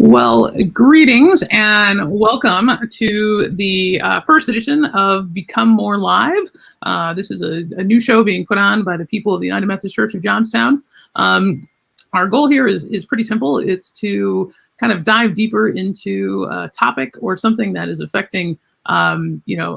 Well, greetings and welcome to the first edition of Become More Live. This is a new show being put on by the people of the United Methodist Church of Johnstown. Our goal here is pretty simple. It's to kind of dive deeper into a topic or something that is affecting a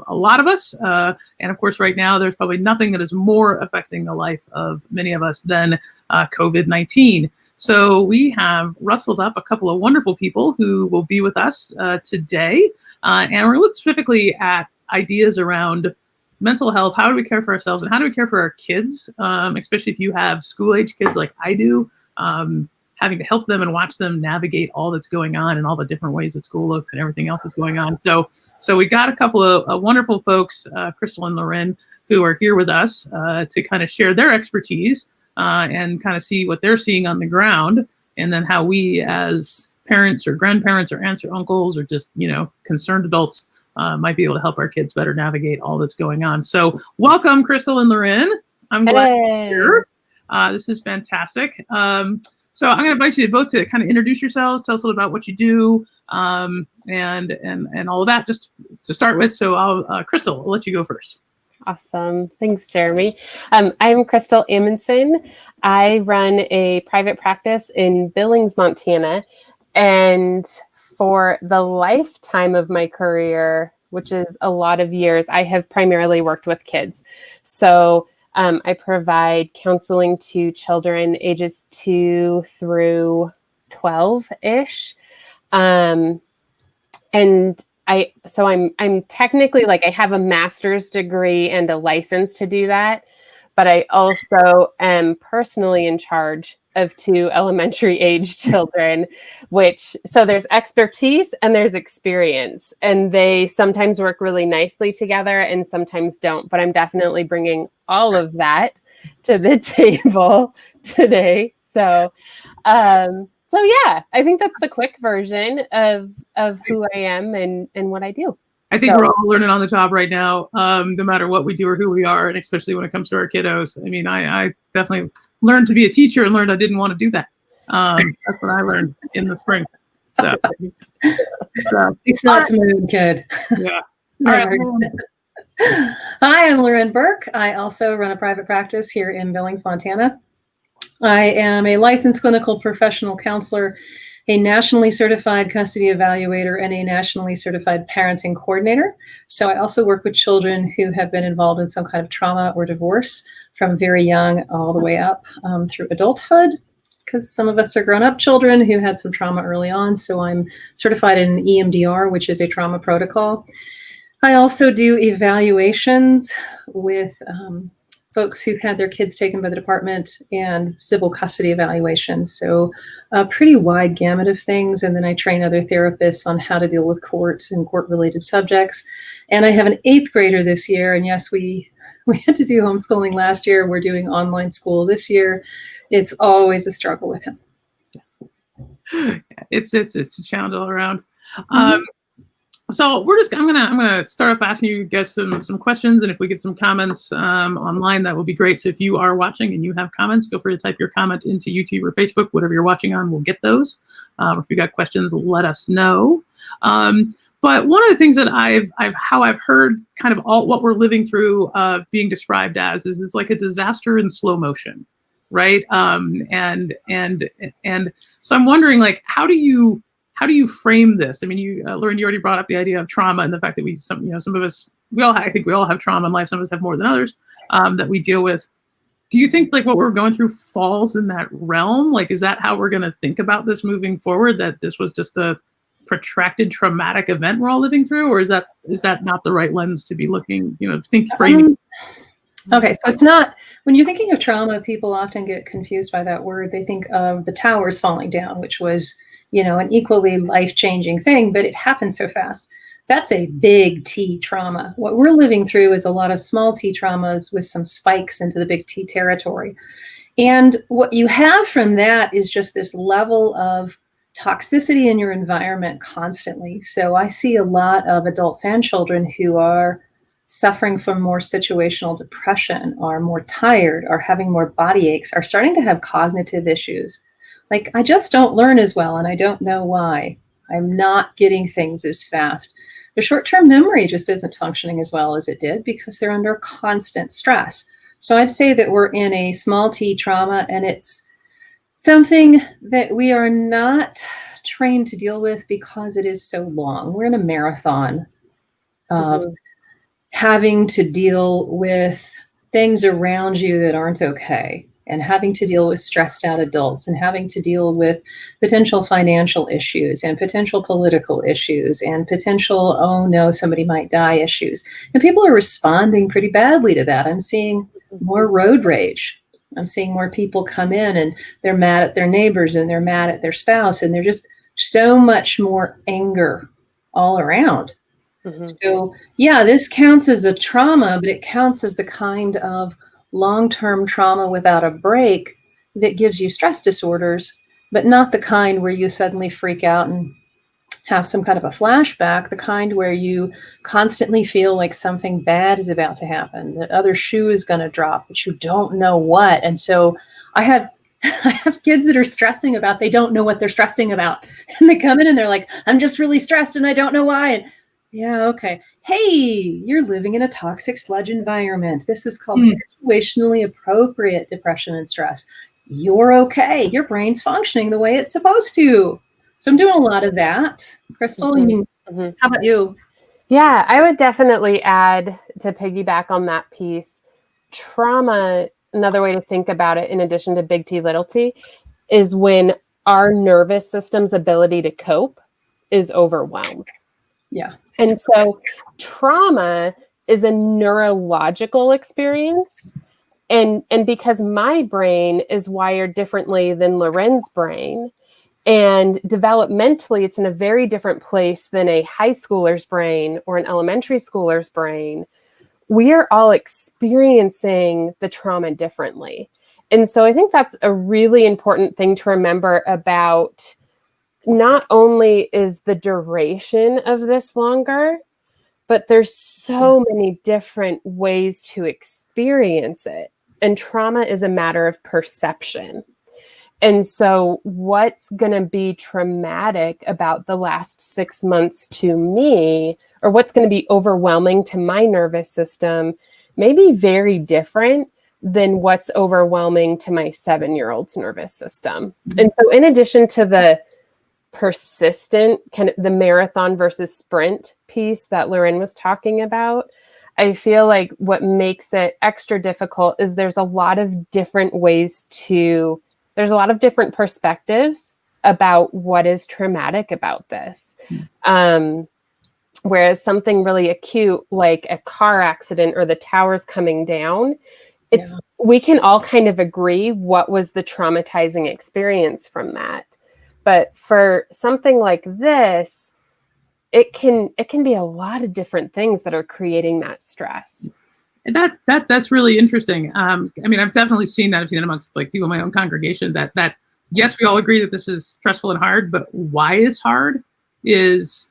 lot of us. And of course, right now, there's probably nothing that is more affecting the life of many of us than COVID-19. So we have rustled up a couple of wonderful people who will be with us today. And we're going to look specifically at ideas around mental health. How do we care for ourselves and how do we care for our kids, especially if you have school-age kids like I do, having to help them and watch them navigate all that's going on and all the different ways that school looks and everything else is going on. So we got a couple of wonderful folks, Crystal and Loren, who are here with us to kind of share their expertise and kind of see what they're seeing on the ground, and then how we as parents or grandparents or aunts or uncles or just, concerned adults might be able to help our kids better navigate all that's going on. So welcome, Crystal and Loren. I'm glad you're here. This is fantastic. So I'm going to invite you both to kind of introduce yourselves, tell us a little about what you do, and all of that, just to start with. So Crystal, I'll let you go first. Awesome. Thanks, Jeremy. I'm Crystal Amundsen. I run a private practice in Billings, Montana. And for the lifetime of my career, which is a lot of years, I have primarily worked with kids. So I provide counseling to children ages 2 through 12-ish. And I'm technically, I have a master's degree and a license to do that, but I also am personally in charge of 2 elementary age children, so there's expertise and there's experience, and they sometimes work really nicely together and sometimes don't, but I'm definitely bringing all of that to the table today. So yeah, I think that's the quick version of who I am and what I do. I think we're all learning on the job right now, no matter what we do or who we are, and especially when it comes to our kiddos. I mean, I definitely learned to be a teacher and learned I didn't want to do that. That's what I learned in the spring. So it's not smooth, kid. Yeah. All right. Hi, I'm Loren Burke. I also run a private practice here in Billings, Montana. I am a licensed clinical professional counselor, a nationally certified custody evaluator, and a nationally certified parenting coordinator. So I also work with children who have been involved in some kind of trauma or divorce from very young all the way up through adulthood, because some of us are grown-up children who had some trauma early on. So I'm certified in EMDR, which is a trauma protocol. I also do evaluations with folks who've had their kids taken by the department and civil custody evaluations. So a pretty wide gamut of things. And then I train other therapists on how to deal with courts and court-related subjects. And I have an 8th grader this year. And yes, we had to do homeschooling last year. We're doing online school this year. It's always a struggle with him. It's a challenge all around. Mm-hmm. So I'm gonna start off asking you guys some questions, and if we get some comments online, that would be great. So if you are watching and you have comments, feel free to type your comment into YouTube or Facebook, whatever you're watching on. We'll get those. If you got questions, let us know. But one of the things that I've heard kind of all what we're living through being described as is it's like a disaster in slow motion, right? And so I'm wondering, how do you frame this? I mean, Loren, you already brought up the idea of trauma and the fact that some of us, I think we all have trauma in life. Some of us have more than others that we deal with. Do you think what we're going through falls in that realm? Is that how we're going to think about this moving forward? That this was just a protracted traumatic event we're all living through, or is that not the right lens to be looking? Framing. Okay, so it's not, when you're thinking of trauma, people often get confused by that word. They think of the towers falling down, which was an equally life-changing thing, but it happened so fast. That's a big T trauma. What we're living through is a lot of small T traumas with some spikes into the big T territory. And what you have from that is just this level of toxicity in your environment constantly. So I see a lot of adults and children who are suffering from more situational depression, are more tired, are having more body aches, are starting to have cognitive issues. Like, I just don't learn as well, and I don't know why. I'm not getting things as fast. Their short-term memory just isn't functioning as well as it did because they're under constant stress. So I'd say that we're in a small t trauma, and it's something that we are not trained to deal with because it is so long. We're in a marathon of having to deal with things around you that aren't okay, and having to deal with stressed out adults, and having to deal with potential financial issues and potential political issues and potential, oh no, somebody might die issues. And people are responding pretty badly to that. I'm seeing more road rage. I'm seeing more people come in and they're mad at their neighbors and they're mad at their spouse, and they're just so much more anger all around. So yeah, this counts as a trauma, but it counts as the kind of long-term trauma without a break that gives you stress disorders, but not the kind where you suddenly freak out and have some kind of a flashback, the kind where you constantly feel like something bad is about to happen, that other shoe is going to drop, but you don't know what. And so I have kids that are stressing about, they don't know what they're stressing about. And they come in and they're like, I'm just really stressed and I don't know why. And yeah, okay. Hey, you're living in a toxic sludge environment. This is called situationally appropriate depression and stress. You're okay. Your brain's functioning the way it's supposed to. So I'm doing a lot of that. Crystal, how about you? Yeah, I would definitely add, to piggyback on that piece, trauma, another way to think about it, in addition to big T, little t, is when our nervous system's ability to cope is overwhelmed. Yeah. And so trauma is a neurological experience. And because my brain is wired differently than Loren's brain, and developmentally, it's in a very different place than a high schooler's brain or an elementary schooler's brain, we are all experiencing the trauma differently. And so I think that's a really important thing to remember about. Not only is the duration of this longer, but there's so many different ways to experience it. And trauma is a matter of perception. And so what's going to be traumatic about the last 6 months to me, or what's going to be overwhelming to my nervous system, may be very different than what's overwhelming to my 7-year-old's nervous system. And so in addition to the persistent kind of the marathon versus sprint piece that Loren was talking about, I feel like what makes it extra difficult is there's a lot of different perspectives about what is traumatic about this. Whereas something really acute, like a car accident or the towers coming down, we can all kind of agree what was the traumatizing experience from that. But for something like this, it can be a lot of different things that are creating that stress. And that's really interesting. I mean, I've definitely seen that. I've seen it amongst like people in my own congregation that yes, we all agree that this is stressful and hard, but why it's hard is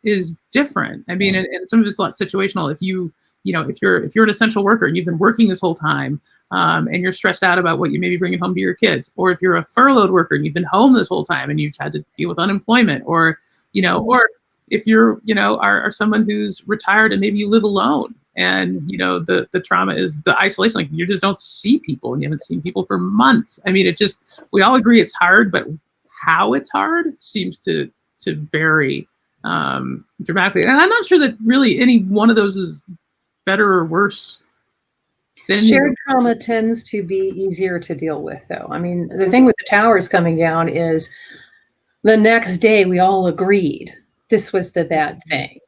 different. I mean, and some of it's a lot situational. If you're an essential worker and you've been working this whole time, and you're stressed out about what you may be bringing home to your kids, or if you're a furloughed worker and you've been home this whole time and you've had to deal with unemployment, or if you're, are someone who's retired and maybe you live alone and, the trauma is the isolation, like you just don't see people and you haven't seen people for months. I mean, we all agree it's hard, but how it's hard seems to vary dramatically. And I'm not sure that really any one of those is better or worse. Shared trauma tends to be easier to deal with, though. I mean, the thing with the towers coming down is the next day we all agreed this was the bad thing.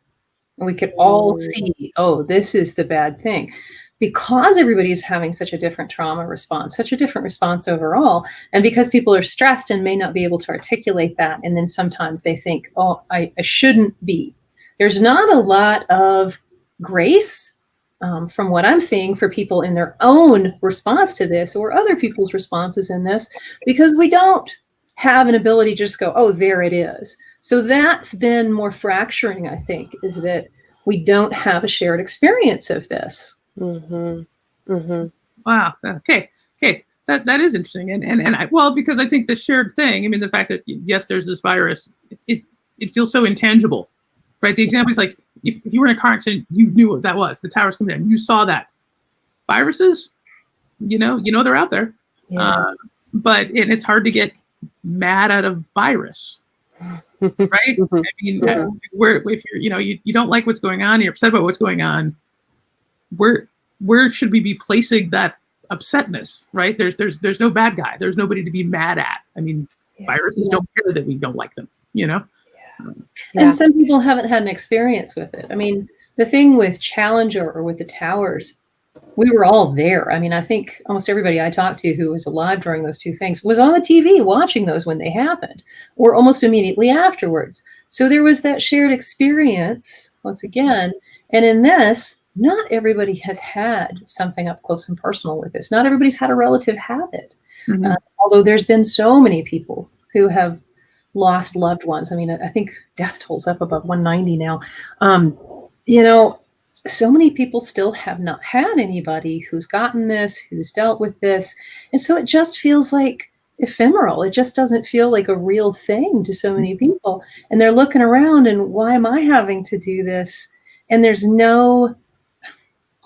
And we could all see, oh, this is the bad thing. Because everybody is having such a different trauma response, such a different response overall, and because people are stressed and may not be able to articulate that, and then sometimes they think, oh, I shouldn't be. There's not a lot of grace from what I'm seeing for people in their own response to this or other people's responses in this, because we don't have an ability to just go, oh, there it is. So that's been more fracturing, I think, is that we don't have a shared experience of this. Wow. Okay. that is interesting, and well, because I think the shared thing. I mean, the fact that yes, there's this virus, it feels so intangible, right? The example is like if you were in a car accident, you knew what that was. The towers coming down, you saw that. Viruses, you know they're out there, Yeah. but it's hard to get mad at a virus, right? I mean, if you're you don't like what's going on, you're upset about what's going on. Where should we be placing that upsetness, right? There's no bad guy. There's nobody to be mad at. I mean, viruses don't care that we don't like them, Yeah. And some people haven't had an experience with it. I mean, the thing with Challenger or with the towers, we were all there. I mean, I think almost everybody I talked to who was alive during those two things was on the TV watching those when they happened or almost immediately afterwards. So there was that shared experience once again. And in this, not everybody has had something up close and personal with this. Not everybody's had a relative have it. Mm-hmm. Although there's been so many people who have lost loved ones. I mean, I think death tolls up above 190 now. So many people still have not had anybody who's gotten this, who's dealt with this. And so it just feels like ephemeral. It just doesn't feel like a real thing to so many people. And they're looking around and why am I having to do this? And there's no,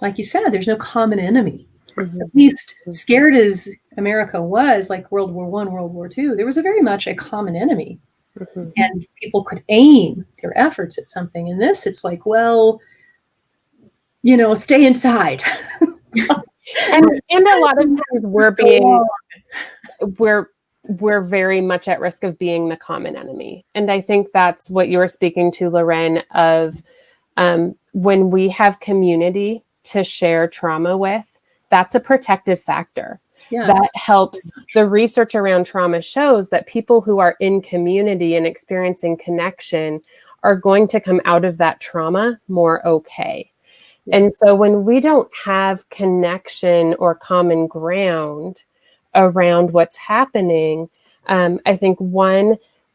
like you said, there's no common enemy. Mm-hmm. At least scared as America was, like World War I, World War II, there was a very much a common enemy. Mm-hmm. And people could aim their efforts at something. In this, it's like, well, stay inside. and a lot of times we're very much at risk of being the common enemy. And I think that's what you're speaking to, Loren, of when we have community to share trauma with, that's a protective factor. Yes. That helps. The research around trauma shows that people who are in community and experiencing connection are going to come out of that trauma more okay. Yes. And so when we don't have connection or common ground around what's happening, I think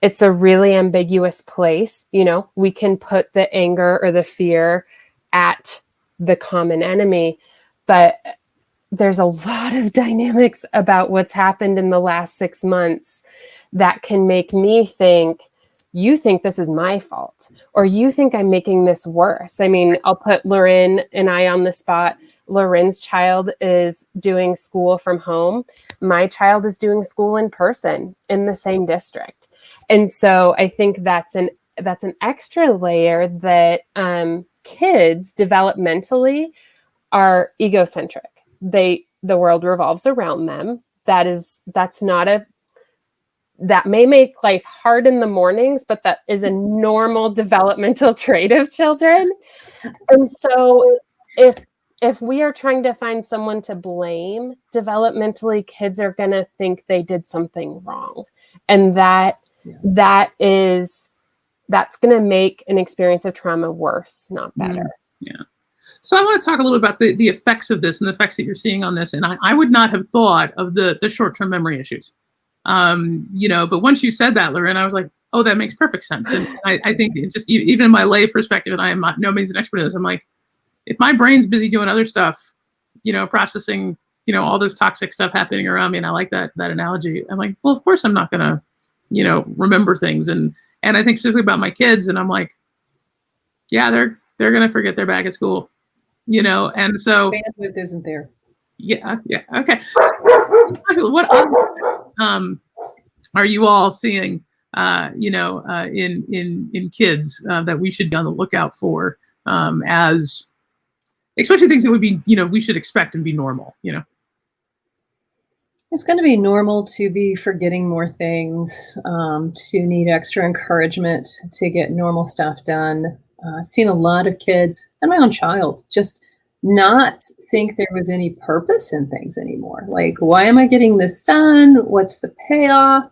it's a really ambiguous place. We can put the anger or the fear at the common enemy, but there's a lot of dynamics about what's happened in the last 6 months that can make me think, you think this is my fault, or you think I'm making this worse. I mean, I'll put Loren and I on the spot. Loren's child is doing school from home. My child is doing school in person in the same district. And so I think that's an extra layer that kids developmentally are egocentric. The world revolves around them. That may make life hard in the mornings, but that is a normal developmental trait of children. And so if we are trying to find someone to blame, developmentally, kids are going to think they did something wrong. And that's going to make an experience of trauma worse, not better. Yeah. So I want to talk a little bit about the effects of this and the effects that you're seeing on this. And I would not have thought of the short-term memory issues. But once you said that, Loren, I was like, oh, that makes perfect sense. And I think just even in my lay perspective, and I am not no means an expert in this, I'm like, if my brain's busy doing other stuff, processing, all this toxic stuff happening around me, and I like that analogy, I'm like, well, of course I'm not going to, remember things. And I think specifically about my kids, and I'm like, yeah, they're going to forget their bag at school, and so bandwidth isn't there. Yeah. Okay. What other are you all seeing, in kids that we should be on the lookout for, as especially things that would be, we should expect and be normal, It's going to be normal to be forgetting more things, to need extra encouragement to get normal stuff done. I've seen a lot of kids and my own child just not think there was any purpose in things anymore. Like, why am I getting this done? What's the payoff?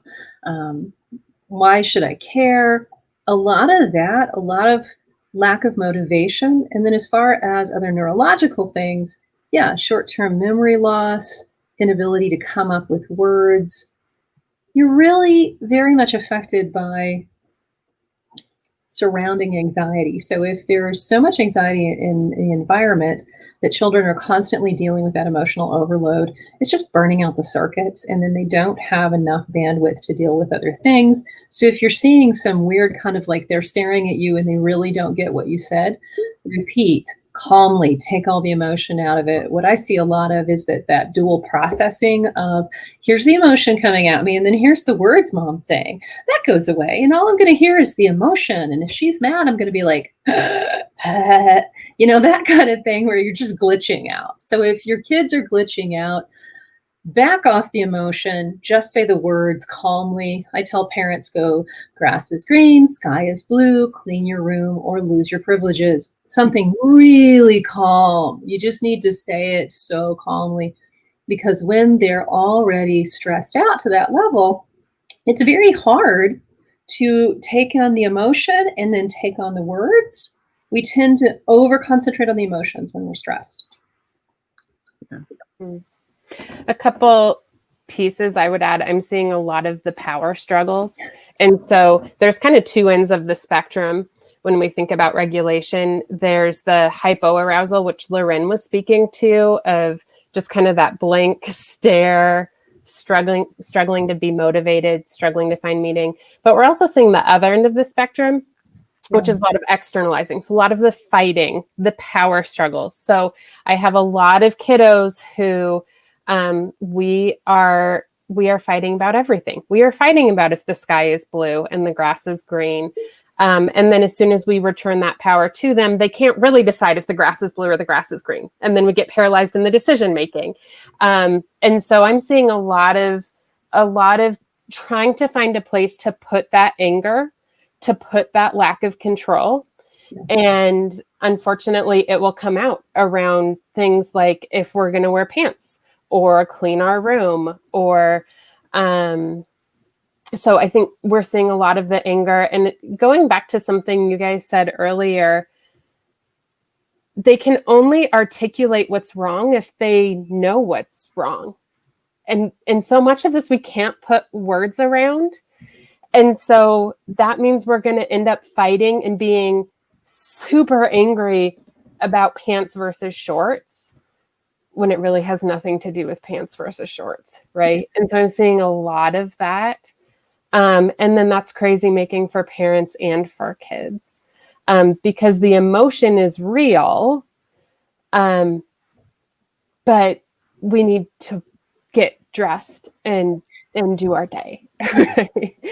Why should I care? A lot of lack of motivation. And then as far as other neurological things, short-term memory loss, inability to come up with words. You're really very much affected by surrounding anxiety. So if there's so much anxiety in the environment that children are constantly dealing with that emotional overload, it's just burning out the circuits, and then they don't have enough bandwidth to deal with other things. So if you're seeing some weird kind of like they're staring at you and they really don't get what you said, repeat calmly, take all the emotion out of it. What I see a lot of is that dual processing of here's the emotion coming at me, and then here's the words mom's saying. That goes away, and all I'm going to hear is the emotion. And if she's mad, I'm going to be like, you know, that kind of thing where you're just glitching out. So if your kids are glitching out, back off the emotion, just say the words calmly. I tell parents, go, grass is green, sky is blue, clean your room, or lose your privileges. Something really calm. You just need to say it so calmly, because when they're already stressed out to that level, it's very hard to take on the emotion and then take on the words. We tend to over concentrate on the emotions when we're stressed. Yeah. A couple pieces I would add. I'm seeing a lot of the power struggles. And so there's kind of two ends of the spectrum when we think about regulation. There's the hypoarousal, which Loren was speaking to, of just kind of that blank stare, struggling to be motivated, struggling to find meaning. But we're also seeing the other end of the spectrum, which is a lot of externalizing. So a lot of the fighting, the power struggles. So I have a lot of kiddos who we are fighting about everything. We are fighting about if the sky is blue and the grass is green. And then as soon as we return that power to them, they can't really decide if the grass is blue or the grass is green. And then we get paralyzed in the decision making. And so I'm seeing a lot of trying to find a place to put that anger, to put that lack of control. And unfortunately, it will come out around things like if we're going to wear pants or clean our room, or so I think we're seeing a lot of the anger. And going back to something you guys said earlier, they can only articulate what's wrong if they know what's wrong. And so much of this we can't put words around. And so that means we're going to end up fighting and being super angry about pants versus shorts, when it really has nothing to do with pants versus shorts, right? And so I'm seeing a lot of that. And then that's crazy making for parents and for kids, because the emotion is real, but we need to get dressed and do our day.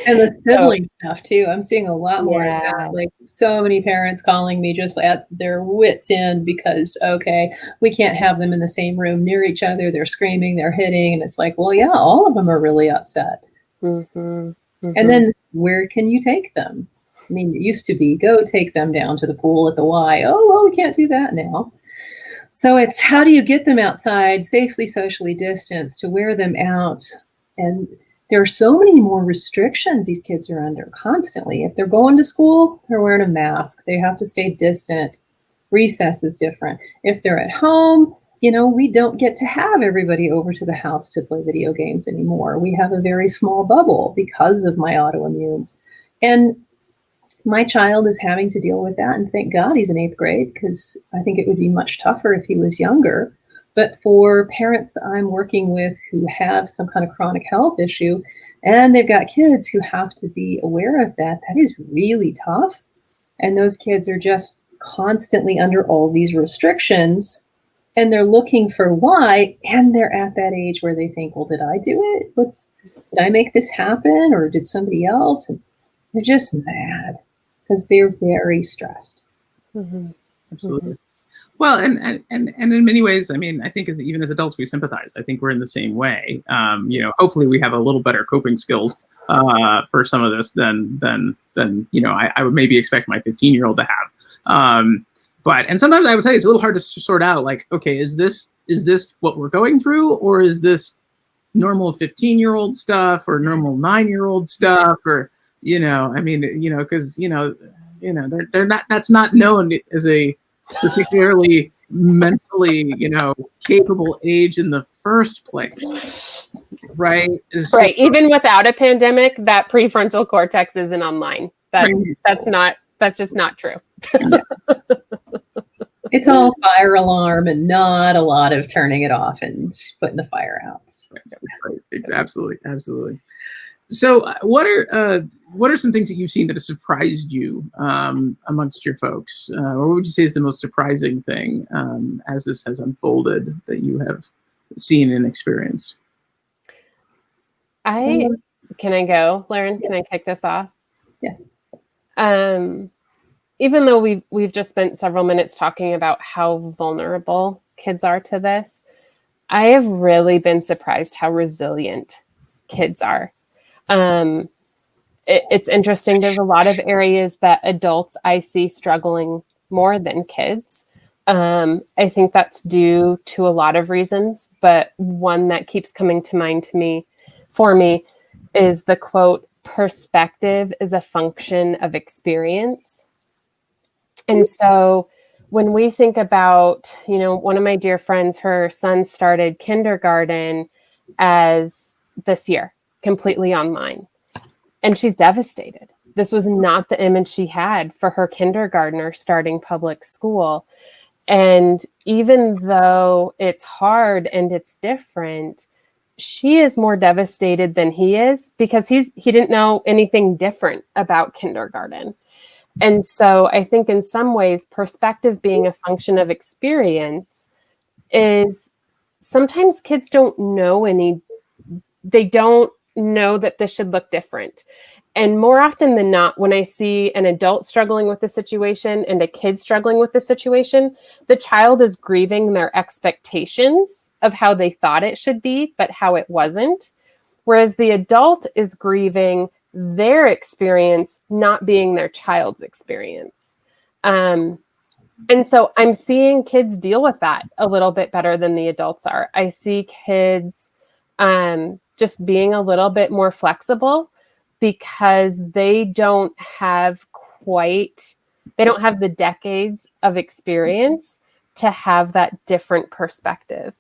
And the sibling stuff too. I'm seeing a lot more of that. Like so many parents calling me just at their wits' end because, okay, we can't have them in the same room near each other. They're screaming, they're hitting. And it's like, well, yeah, all of them are really upset. Mm-hmm. Mm-hmm. And then where can you take them? I mean, it used to be, go take them down to the pool at the Y. Oh, well, we can't do that now. So it's how do you get them outside, safely, socially distanced, to wear them out? And there are so many more restrictions these kids are under constantly. If they're going to school, they're wearing a mask. They have to stay distant. Recess is different. If they're at home, you know, we don't get to have everybody over to the house to play video games anymore. We have a very small bubble because of my autoimmunes. And my child is having to deal with that. And thank God he's in 8th grade, because I think it would be much tougher if he was younger. But for parents I'm working with who have some kind of chronic health issue, and they've got kids who have to be aware of that, that is really tough. And those kids are just constantly under all these restrictions, and they're looking for why, and they're at that age where they think, well, did I do it? Did I make this happen, or did somebody else? And they're just mad because they're very stressed. Mm-hmm. Absolutely. Well, and in many ways, I mean, I think even as adults, we sympathize. I think we're in the same way. You know, hopefully we have a little better coping skills for some of this than you know, I would maybe expect my 15-year-old to have. And sometimes I would say it's a little hard to sort out, like, okay, is this what we're going through, or is this normal 15-year-old stuff or normal 9-year-old stuff, or, you know, I mean, you know, because, you know, they're not, that's not known as a particularly mentally, you know, capable age in the first place, right? Right. Even without a pandemic, that prefrontal cortex isn't online. That's not That's just not true. It's all fire alarm and not a lot of turning it off and putting the fire out. Absolutely, absolutely. So, what are some things that you've seen that have surprised you amongst your folks? Or what would you say is the most surprising thing as this has unfolded that you have seen and experienced? Can I go, Lauren? Can I kick this off? Yeah. Even though we've just spent several minutes talking about how vulnerable kids are to this, I have really been surprised how resilient kids are. It's interesting. There's a lot of areas that adults I see struggling more than kids. I think that's due to a lot of reasons, but one that keeps coming to mind for me is the quote, "Perspective is a function of experience." And so when we think about, one of my dear friends, her son started kindergarten as this year, completely online. And she's devastated. This was not the image she had for her kindergartner starting public school. And even though it's hard and it's different, she is more devastated than he is because he didn't know anything different about kindergarten. And so I think in some ways, perspective being a function of experience is sometimes kids don't know they don't know that this should look different. And more often than not, when I see an adult struggling with the situation and a kid struggling with the situation, the child is grieving their expectations of how they thought it should be, but how it wasn't. Whereas the adult is grieving their experience not being their child's experience. And so I'm seeing kids deal with that a little bit better than the adults are. I see kids just being a little bit more flexible because they don't have the decades of experience to have that different perspective.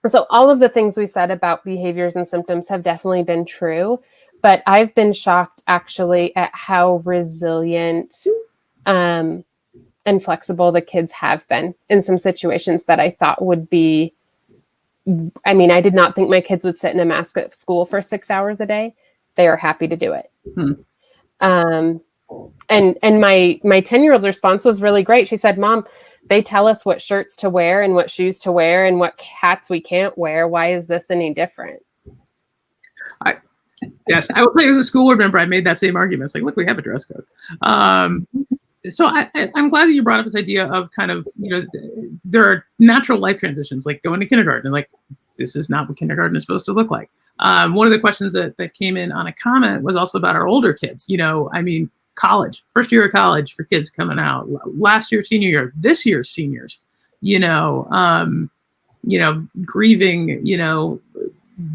So all of the things we said about behaviors and symptoms have definitely been true, but I've been shocked actually at how resilient and flexible the kids have been in some situations that I thought would be. I mean, I did not think my kids would sit in a mask at school for 6 hours a day. They are happy to do it. And my 10-year-old's response was really great. She said, "Mom, they tell us what shirts to wear and what shoes to wear and what hats we can't wear. Why is this any different?" Yes, I will tell you, as a school board member, I made that same argument. It's like, look, we have a dress code. So I'm glad that you brought up this idea of kind of, there are natural life transitions, like going to kindergarten, and like, this is not what kindergarten is supposed to look like. One of the questions that came in on a comment was also about our older kids. College, first year of college for kids coming out, last year, senior year, this year, seniors, grieving,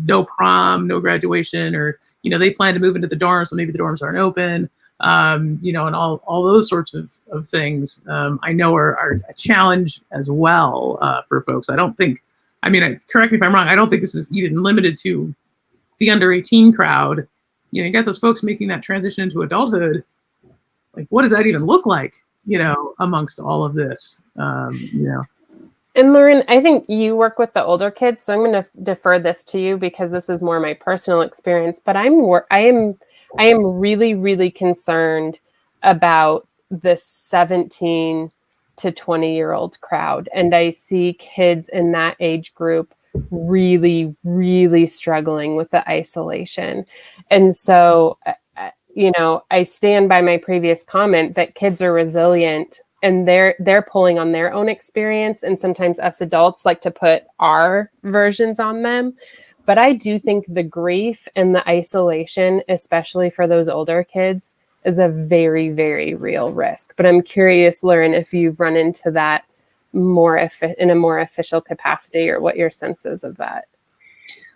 no prom, no graduation, or, they plan to move into the dorms, so maybe the dorms aren't open, and all those sorts of things, I know are a challenge as well for folks. Correct me if I'm wrong, I don't think this is even limited to the under 18 crowd. You got those folks making that transition into adulthood. Like, what does that even look like, amongst all of this, And Lauren, I think you work with the older kids, so I'm going to defer this to you because this is more my personal experience. But I am really, really concerned about the 17 to 20-year-old crowd, and I see kids in that age group really, really struggling with the isolation. And so, I stand by my previous comment that kids are resilient. And they're pulling on their own experience, and sometimes us adults like to put our versions on them. But I do think the grief and the isolation, especially for those older kids, is a very, very real risk. But I'm curious, Lauren, if you've run into that in a more official capacity, or what your sense is of that.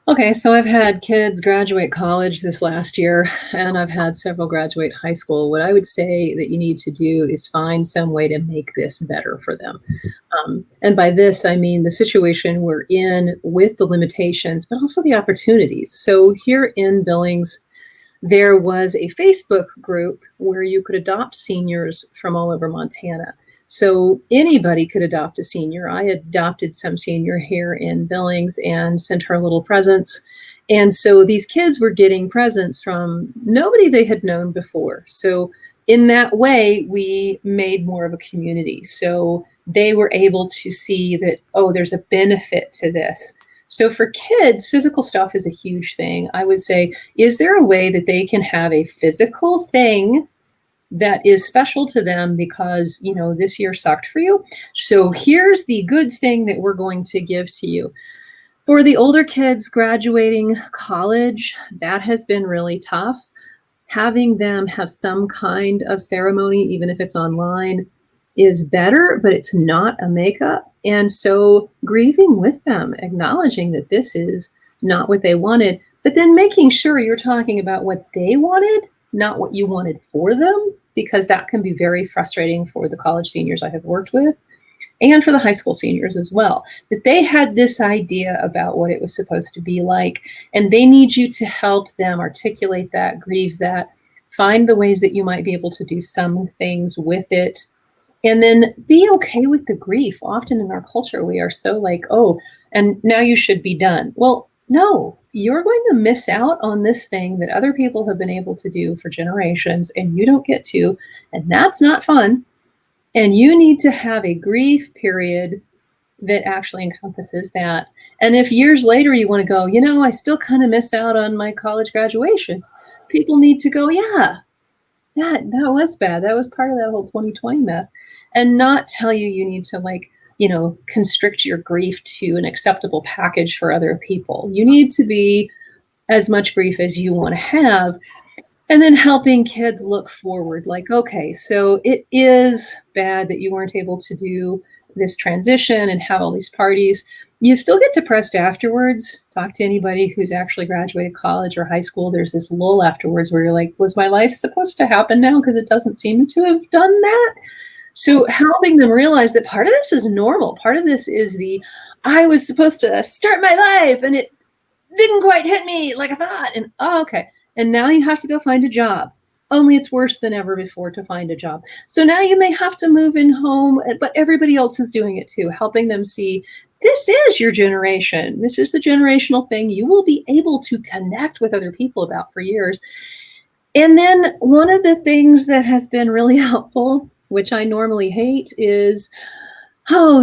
Okay, so I've had kids graduate college this last year, and I've had several graduate high school. What I would say that you need to do is find some way to make this better for them. And by this, I mean the situation we're in with the limitations, but also the opportunities. So here in Billings, there was a Facebook group where you could adopt seniors from all over Montana. So anybody could adopt a senior. I adopted some senior here in Billings and sent her little presents. And so these kids were getting presents from nobody they had known before. So in that way, we made more of a community. So they were able to see that, oh, there's a benefit to this. So for kids, physical stuff is a huge thing. I would say, is there a way that they can have a physical thing that is special to them because, you know, this year sucked for you? So here's the good thing that we're going to give to you. For the older kids graduating college, that has been really tough. Having them have some kind of ceremony, even if it's online, is better, but it's not a makeup. And so grieving with them, acknowledging that this is not what they wanted, but then making sure you're talking about what they wanted, not what you wanted for them, because that can be very frustrating for the college seniors I have worked with and for the high school seniors as well, that they had this idea about what it was supposed to be like, and they need you to help them articulate that, grieve that, find the ways that you might be able to do some things with it, and then be okay with the grief. Often in our culture, we are so like, oh, and now you should be done. Well, no, you're going to miss out on this thing that other people have been able to do for generations, and you don't get to, and that's not fun. And you need to have a grief period that actually encompasses that. And if years later you want to go, you know, I still kind of missed out on my college graduation, people need to go, yeah, that was bad. That was part of that whole 2020 mess. And not tell you you need to, like, you know, constrict your grief to an acceptable package for other people. You need to be as much grief as you want to have. And then helping kids look forward, like, okay, so it is bad that you weren't able to do this transition and have all these parties. You still get depressed afterwards. Talk to anybody who's actually graduated college or high school. There's this lull afterwards where you're like, was my life supposed to happen now? Because it doesn't seem to have done that. So helping them realize that part of this is normal. Part of this is I was supposed to start my life and it didn't quite hit me like I thought. And oh, okay. And now you have to go find a job. Only it's worse than ever before to find a job. So now you may have to move in home, but everybody else is doing it too, helping them see this is your generation. This is the generational thing you will be able to connect with other people about for years. And then one of the things that has been really helpful, which I normally hate, is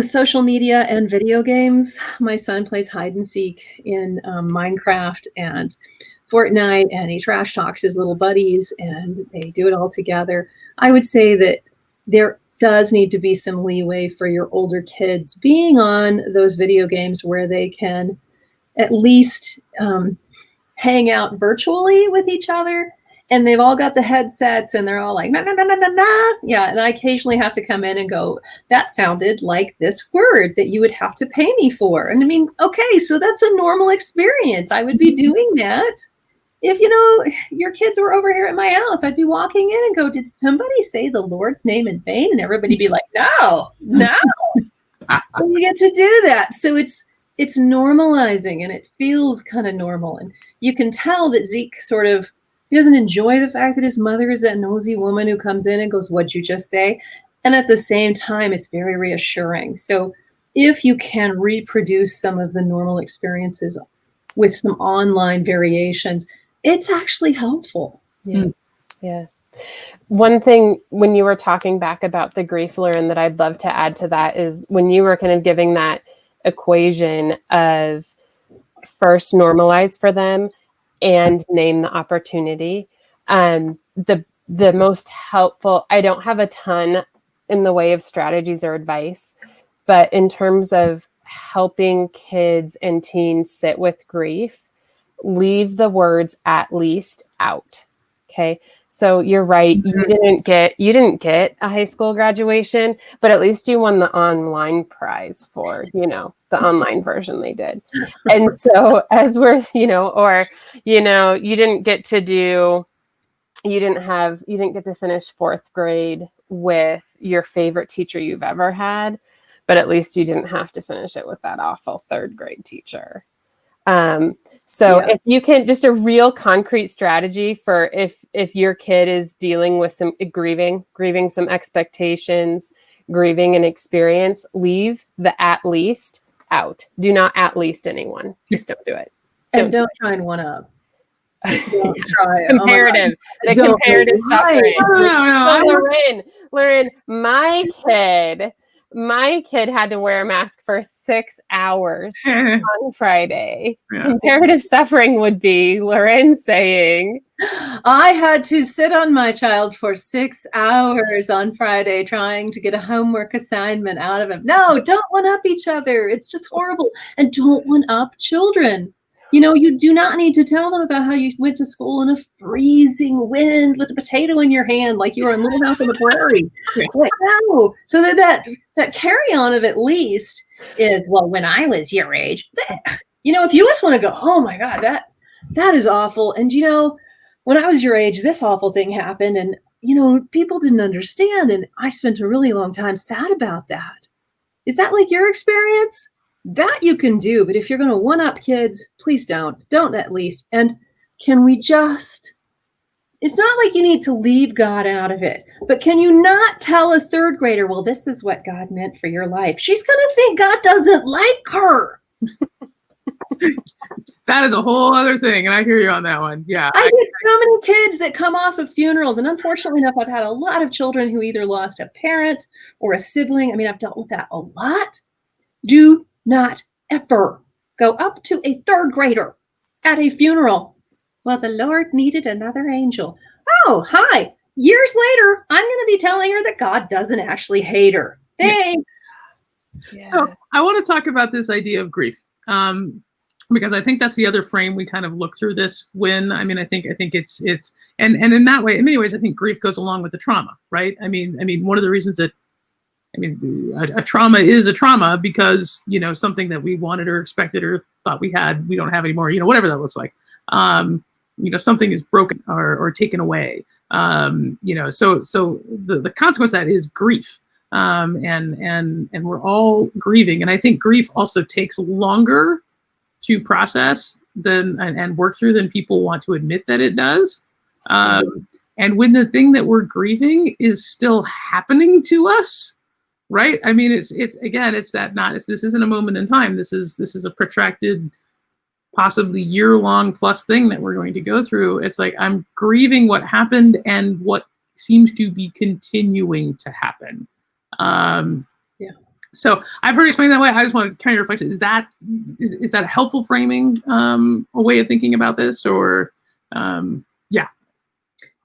social media and video games. My son plays hide and seek in Minecraft and Fortnite, and he trash talks his little buddies, and they do it all together. I would say that there does need to be some leeway for your older kids being on those video games where they can at least hang out virtually with each other. And they've all got the headsets and they're all like, nah, nah, nah, nah, nah, nah. Yeah. And I occasionally have to come in and go, that sounded like this word that you would have to pay me for. And I mean, okay, so that's a normal experience. I would be doing that. If, you know, your kids were over here at my house, I'd be walking in and go, did somebody say the Lord's name in vain? And everybody be like, no. You get to do that. So it's normalizing, and it feels kind of normal. And you can tell that Zeke he doesn't enjoy the fact that his mother is that nosy woman who comes in and goes, what'd you just say? And at the same time, it's very reassuring. So if you can reproduce some of the normal experiences with some online variations, it's actually helpful. Yeah. Yeah. One thing when you were talking back about the grief, Lauren, that I'd love to add to that is when you were kind of giving that equation of first normalize for them and name the opportunity. The most helpful, I don't have a ton in the way of strategies or advice, but in terms of helping kids and teens sit with grief, leave the words "at least" out. Okay. So you're right. You didn't get a high school graduation, but at least you won the online prize for, the online version they did. And so as we're, you didn't get to finish fourth grade with your favorite teacher you've ever had, but at least you didn't have to finish it with that awful third grade teacher. So if you can, just a real concrete strategy for if your kid is dealing with some grieving some expectations, grieving an experience, leave the at least out. Do not at least anyone. Just don't do it. And don't try and one up. Don't try. Comparative. The comparative suffering. No. So Lauren, my kid had to wear a mask for 6 hours on Friday. Yeah. Comparative suffering would be Lauren saying, I had to sit on my child for 6 hours on Friday trying to get a homework assignment out of him. No, don't one up each other. It's just horrible. And don't one up children. You know, you do not need to tell them about how you went to school in a freezing wind with a potato in your hand, like you were in Little House on the Prairie. It's like, no. So that carry on of at least is, well, when I was your age, you know, if you just want to go, oh my God, that is awful. And, you know, when I was your age, this awful thing happened. And, you know, people didn't understand. And I spent a really long time sad about that. Is that like your experience? That you can do, but if you're going to one-up kids, please don't at least. And can we just, it's not like you need to leave God out of it, but can you not tell a third grader, well, this is what God meant for your life? She's going to think God doesn't like her. That is a whole other thing, and I hear you on that one. Yeah, I get so many kids that come off of funerals, and unfortunately enough, I've had a lot of children who either lost a parent or a sibling. I mean, I've dealt with that a lot. Do not ever go up to a third grader at a funeral. Well, the Lord needed another angel. Oh, hi. Years later, I'm going to be telling her that God doesn't actually hate her. Thanks. Yeah. So I want to talk about this idea of grief, because I think that's the other frame we kind of look through this when, I mean, I think it's, and in that way, in many ways, I think grief goes along with the trauma, right? I mean, one of the reasons that, a trauma is a trauma because, you know, something that we wanted or expected or thought we had, we don't have anymore, you know, whatever that looks like. You know, something is broken or taken away. You know, so the consequence of that is grief. And we're all grieving. And I think grief also takes longer to process and work through than people want to admit that it does. And when the thing that we're grieving is still happening to us, right? I mean, this isn't a moment in time. This is a protracted, possibly year-long plus thing that we're going to go through. It's like, I'm grieving what happened and what seems to be continuing to happen. So I've heard it explained that way. I just want to kind of reflect. Is that a helpful framing, a way of thinking about this, or yeah?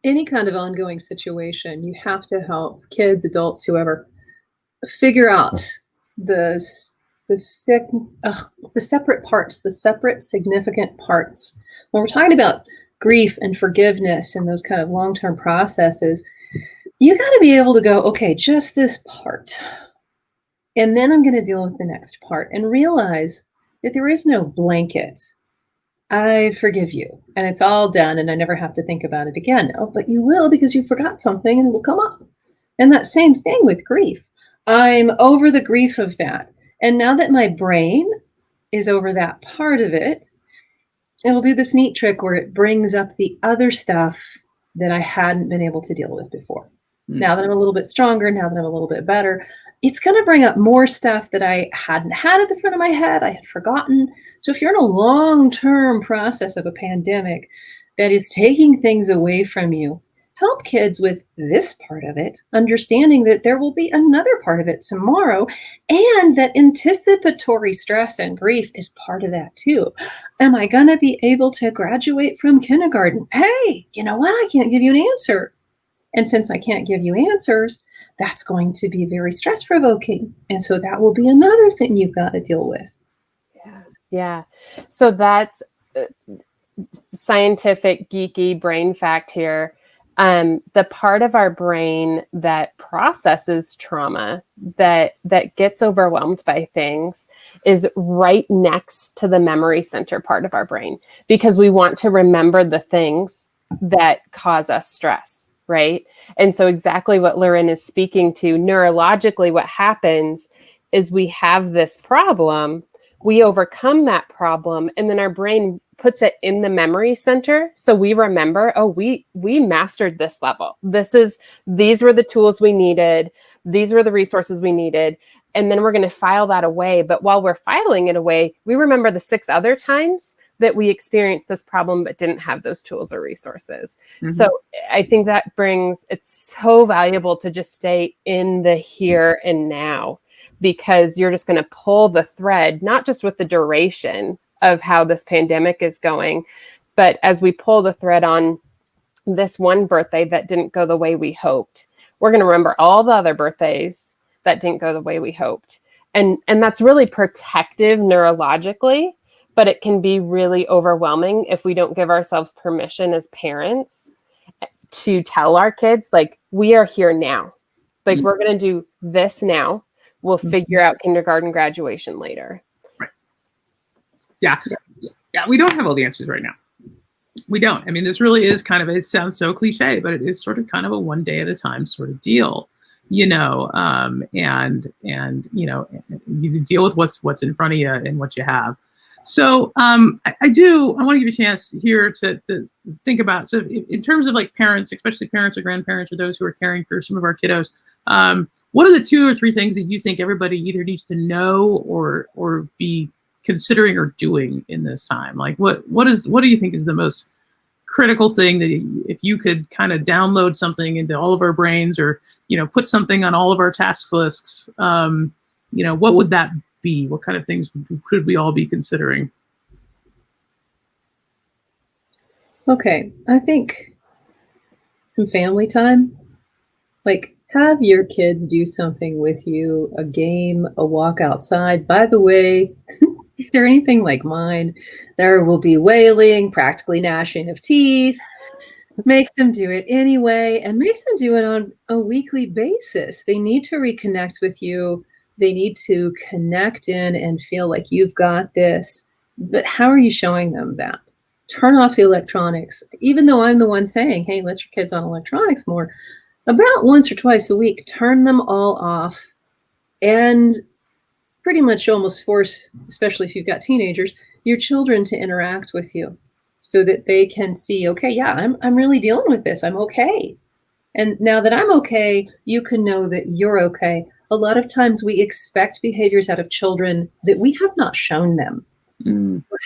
Any kind of ongoing situation, you have to help kids, adults, whoever, figure out the separate parts, the separate significant parts. When we're talking about grief and forgiveness and those kind of long-term processes, you got to be able to go, okay, just this part. And then I'm going to deal with the next part and realize that there is no blanket. I forgive you and it's all done and I never have to think about it again. No, but you will, because you forgot something and it will come up. And that same thing with grief. I'm over the grief of that. And now that my brain is over that part of it, it'll do this neat trick where it brings up the other stuff that I hadn't been able to deal with before. Now that I'm a little bit stronger, now that I'm a little bit better, it's going to bring up more stuff that I hadn't had at the front of my head. I had forgotten. So if you're in a long-term process of a pandemic that is taking things away from you, help kids with this part of it, understanding that there will be another part of it tomorrow, and that anticipatory stress and grief is part of that too. Am I going to be able to graduate from kindergarten? Hey, you know what? I can't give you an answer. And since I can't give you answers, that's going to be very stress-provoking. And so that will be another thing you've got to deal with. Yeah. So that's scientific, geeky brain fact here. The part of our brain that processes trauma, that gets overwhelmed by things, is right next to the memory center part of our brain, because we want to remember the things that cause us stress. Right. And so exactly what Lauren is speaking to, neurologically, what happens is we have this problem we overcome that problem, and then our brain puts it in the memory center. So we remember, oh, we mastered this level. These were the tools we needed. These were the resources we needed. And then we're going to file that away. But while we're filing it away, we remember the 6 other times that we experienced this problem but didn't have those tools or resources. Mm-hmm. So I think it's so valuable to just stay in the here and now, because you're just going to pull the thread, not just with the duration of how this pandemic is going, but as we pull the thread on this one birthday that didn't go the way we hoped, we're going to remember all the other birthdays that didn't go the way we hoped. And that's really protective neurologically, but it can be really overwhelming if we don't give ourselves permission as parents to tell our kids, like, we are here now. Like, we're going to do this now. We'll figure out kindergarten graduation later. Right. Yeah. We don't have all the answers right now. We don't. I mean, this really is kind of, it sounds so cliche, but it is sort of kind of a one day at a time sort of deal, and you deal with what's in front of you and what you have. So I want to give you a chance here to think about, so in terms of like parents, especially parents or grandparents or those who are caring for some of our kiddos, what are the 2 or 3 things that you think everybody either needs to know or be considering or doing in this time? Like what do you think is the most critical thing that if you could kind of download something into all of our brains, or, put something on all of our task lists, what would that be? What kind of things could we all be considering? Okay, I think some family time. Like, have your kids do something with you, a game, a walk outside. By the way, if they're anything like mine, there will be wailing, practically gnashing of teeth. Make them do it anyway, and make them do it on a weekly basis. They need to reconnect with you. They need to connect in and feel like you've got this. But how are you showing them that? Turn off the electronics. Even though I'm the one saying, hey, let your kids on electronics more, about once or twice a week, turn them all off and pretty much almost force, especially if you've got teenagers, your children to interact with you so that they can see, okay, yeah, I'm really dealing with this. I'm okay. And now that I'm okay, you can know that you're okay. A lot of times we expect behaviors out of children that we have not shown them.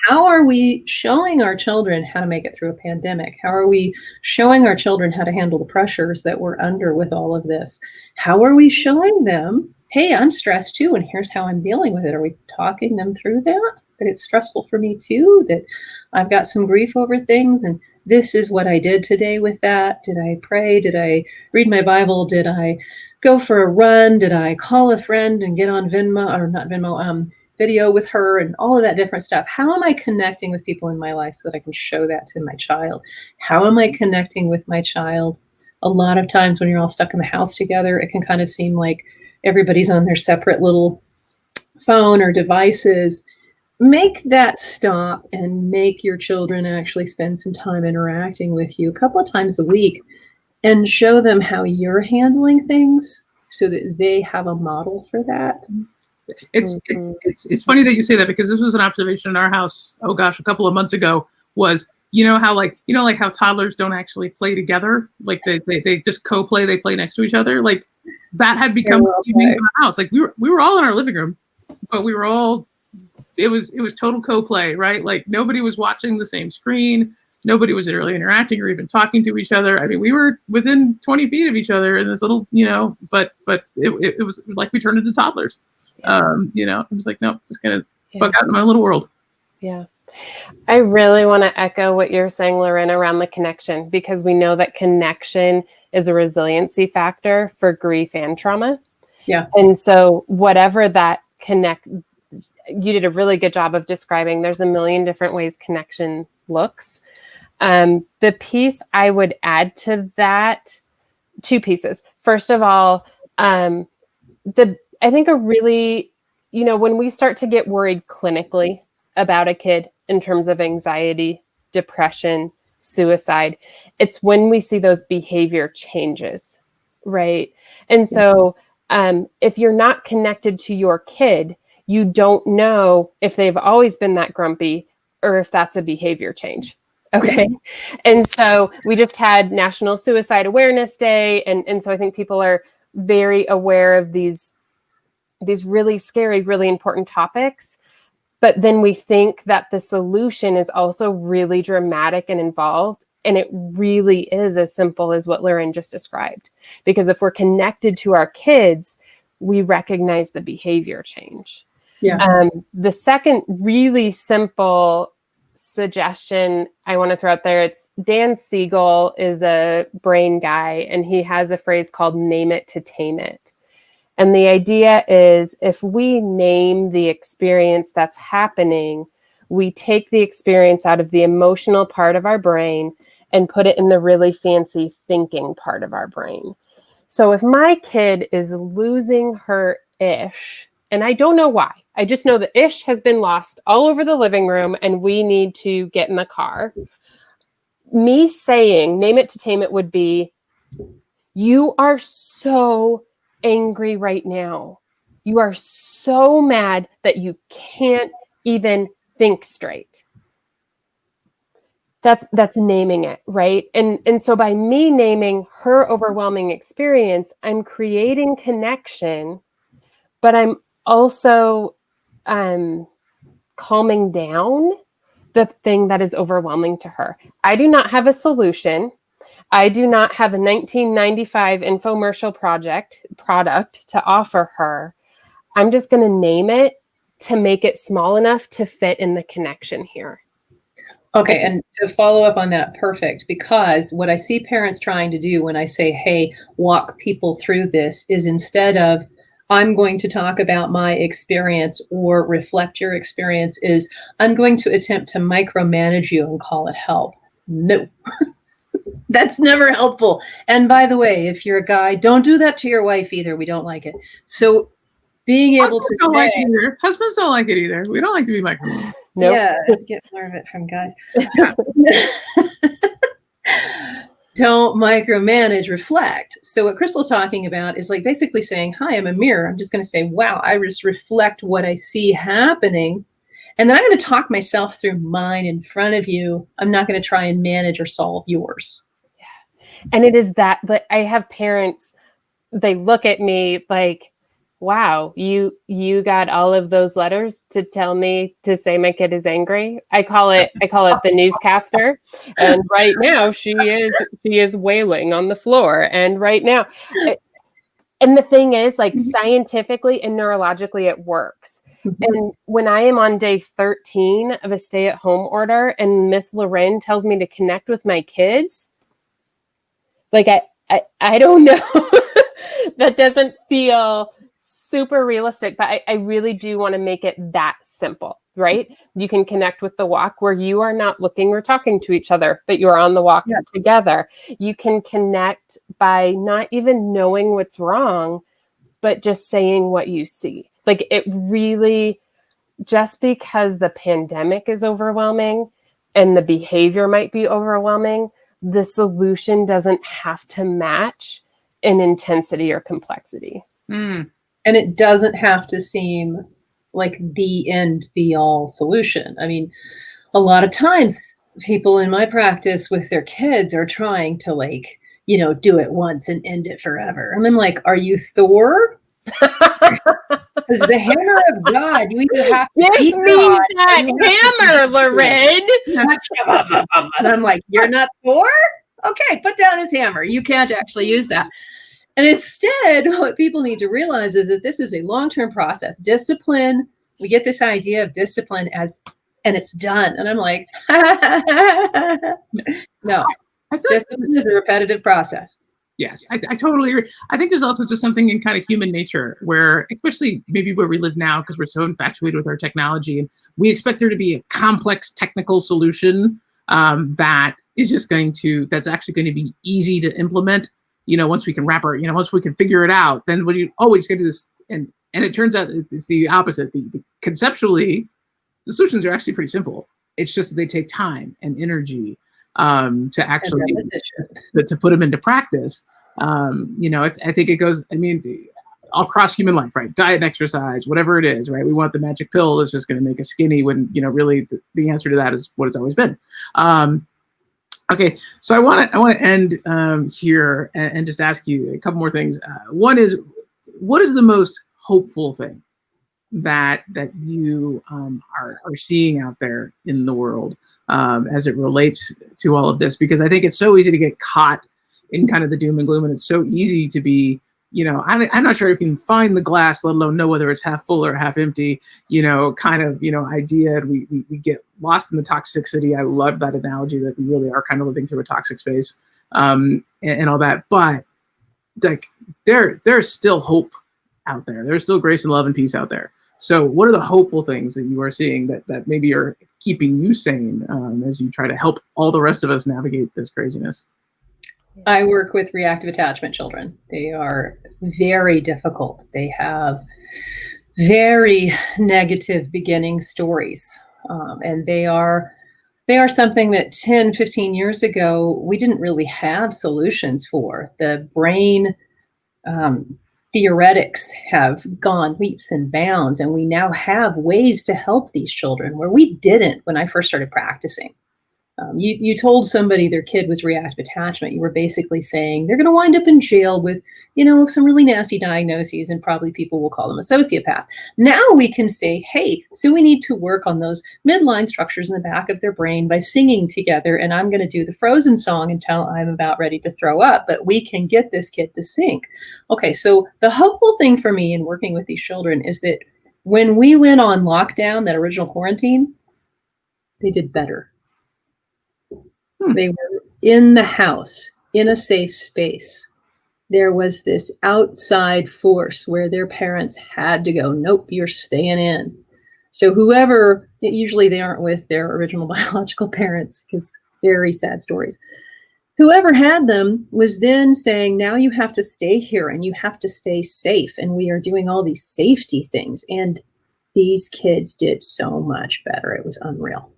How are we showing our children how to make it through a pandemic? How are we showing our children how to handle the pressures that we're under with all of this? How are we showing them, hey, I'm stressed too, and here's how I'm dealing with it? Are we talking them through that it's stressful for me too, that I've got some grief over things, and this is what I did today with that? Did I pray? Did I read my Bible? Did I go for a run? Did I call a friend and get on video with her and all of that different stuff? How am I connecting with people in my life so that I can show that to my child? How am I connecting with my child? A lot of times when you're all stuck in the house together, it can kind of seem like everybody's on their separate little phone or devices. Make that stop and make your children actually spend some time interacting with you a couple of times a week and show them how you're handling things so that they have a model for that. It's funny that you say that, because this was an observation in our house, a couple of months ago, was, how toddlers don't actually play together, like they just co-play, they play next to each other, like that had become in our house. Like we were all in our living room, but we were all, it was total co-play, right? Like nobody was watching the same screen, nobody was really interacting or even talking to each other. I mean, we were within 20 feet of each other in this little, but it was like we turned into toddlers. It was like, no, just gonna bug out in my little world. Yeah. I really want to echo what you're saying, Lauren, around the connection, because we know that connection is a resiliency factor for grief and trauma. Yeah. And so whatever that you did a really good job of describing, there's a million different ways connection looks. The piece I would add to that, 2 pieces. First of all, I think a really, when we start to get worried clinically about a kid in terms of anxiety, depression, suicide, it's when we see those behavior changes, right? And so if you're not connected to your kid, you don't know if they've always been that grumpy or if that's a behavior change. Okay. And so we just had National Suicide Awareness Day. And so I think people are very aware of these really scary, really important topics. But then we think that the solution is also really dramatic and involved. And it really is as simple as what Lauren just described. Because if we're connected to our kids, we recognize the behavior change. Yeah. The second really simple suggestion I want to throw out there, it's Dan Siegel is a brain guy, and he has a phrase called name it to tame it. And the idea is if we name the experience that's happening, we take the experience out of the emotional part of our brain and put it in the really fancy thinking part of our brain. So if my kid is losing her ish, and I don't know why, I just know the ish has been lost all over the living room and we need to get in the car. Me saying, name it to tame it would be, you are so angry right now. You are so mad that you can't even think straight. That's naming it, right? And so by me naming her overwhelming experience, I'm creating connection, but I'm also calming down the thing that is overwhelming to her. I do not have a solution. I do not have a 1995 infomercial product to offer her. I'm just going to name it to make it small enough to fit in the connection here. Okay, and to follow up on that, perfect, because what I see parents trying to do when I say, hey, walk people through this is instead of, I'm going to talk about my experience or reflect your experience, is I'm going to attempt to micromanage you and call it help. No, that's never helpful. And by the way, if you're a guy, don't do that to your wife either. We don't like it. So being able to don't like it either. Husbands don't like it either. We don't like to be micromanaged. Nope. Yeah, get more of it from guys. Don't micromanage, reflect. So what Crystal's talking about is like basically saying, hi, I'm a mirror. I'm just going to say, wow, I just reflect what I see happening. And then I'm going to talk myself through mine in front of you. I'm not going to try and manage or solve yours. Yeah. And it is that I have parents, they look at me like, wow, you got all of those letters to tell me to say my kid is angry. I call it the newscaster. And right now she is wailing on the floor. And right now, and the thing is, like, scientifically and neurologically, it works. And when I am on day 13 of a stay-at-home order and Miss Loren tells me to connect with my kids, like I don't know. That doesn't feel super realistic, but I really do want to make it that simple, right? You can connect with the walk where you are not looking or talking to each other, but you're on the walk together. You can connect by not even knowing what's wrong, but just saying what you see. Like, it really, just because the pandemic is overwhelming and the behavior might be overwhelming, the solution doesn't have to match in intensity or complexity. And it doesn't have to seem like the end be all solution. I mean, a lot of times people in my practice with their kids are trying to, like, you know, do it once and end it forever. And I'm like, are you Thor? Because the hammer of God, you either have to beat God that hammer, Loren. And I'm like, you're not Thor? Okay, put down his hammer. You can't actually use that. And instead, what people need to realize is that this is a long-term process. Discipline, we get this idea of discipline as, and it's done. And I'm like, no, discipline is a repetitive process. Yes, I totally agree. I think there's also just something in kind of human nature where, especially maybe where we live now, because we're so infatuated with our technology, and we expect there to be a complex technical solution that's actually going to be easy to implement. You know, once we can once we can figure it out, then we just got to do this. And it turns out it's the opposite. Conceptually, the solutions are actually pretty simple. It's just that they take time and energy to actually to put them into practice. I think it goes. I mean, across human life, right? Diet and exercise, whatever it is, right? We want the magic pill that's just going to make us skinny when, really the answer to that is what it's always been. Okay, so I want to end here and just ask you a couple more things. One is, what is the most hopeful thing that you are seeing out there in the world as it relates to all of this? Because I think it's so easy to get caught in kind of the doom and gloom, and it's so easy to be, I'm not sure if you can find the glass, let alone know whether it's half full or half empty, kind of, idea. And we get lost in the toxicity. I love that analogy that we really are kind of living through a toxic space and all that. But like there's still hope out there. There's still grace and love and peace out there. So what are the hopeful things that you are seeing that maybe are keeping you sane as you try to help all the rest of us navigate this craziness? I work with reactive attachment children. They are very difficult. They have very negative beginning stories. And they are something that 10, 15 years ago, we didn't really have solutions for. The brain theoretics have gone leaps and bounds, and we now have ways to help these children where we didn't when I first started practicing. You told somebody their kid was reactive attachment. You were basically saying they're going to wind up in jail with, some really nasty diagnoses, and probably people will call them a sociopath. Now we can say, hey, so we need to work on those midline structures in the back of their brain by singing together. And I'm going to do the Frozen song until I'm about ready to throw up, but we can get this kid to sing. Okay, so the hopeful thing for me in working with these children is that when we went on lockdown, that original quarantine, they did better. They were in the house, in a safe space. There was this outside force where their parents had to go, nope, you're staying in. So whoever, usually they aren't with their original biological parents, because very sad stories. Whoever had them was then saying, now you have to stay here and you have to stay safe. And we are doing all these safety things. And these kids did so much better. It was unreal.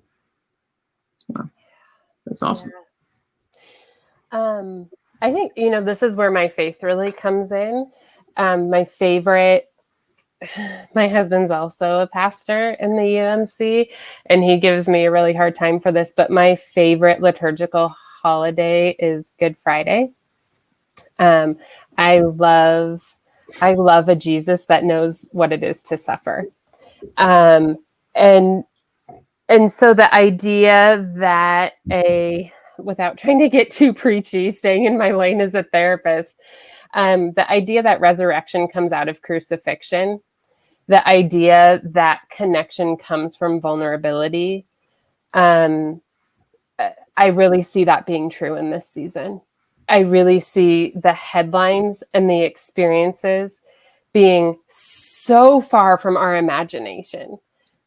Wow. That's awesome. I think, this is where my faith really comes in. My husband's also a pastor in the UMC, and he gives me a really hard time for this, but my favorite liturgical holiday is Good Friday. I love a Jesus that knows what it is to suffer. And so the idea that without trying to get too preachy, staying in my lane as a therapist, the idea that resurrection comes out of crucifixion, the idea that connection comes from vulnerability, I really see that being true in this season. I really see the headlines and the experiences being so far from our imagination.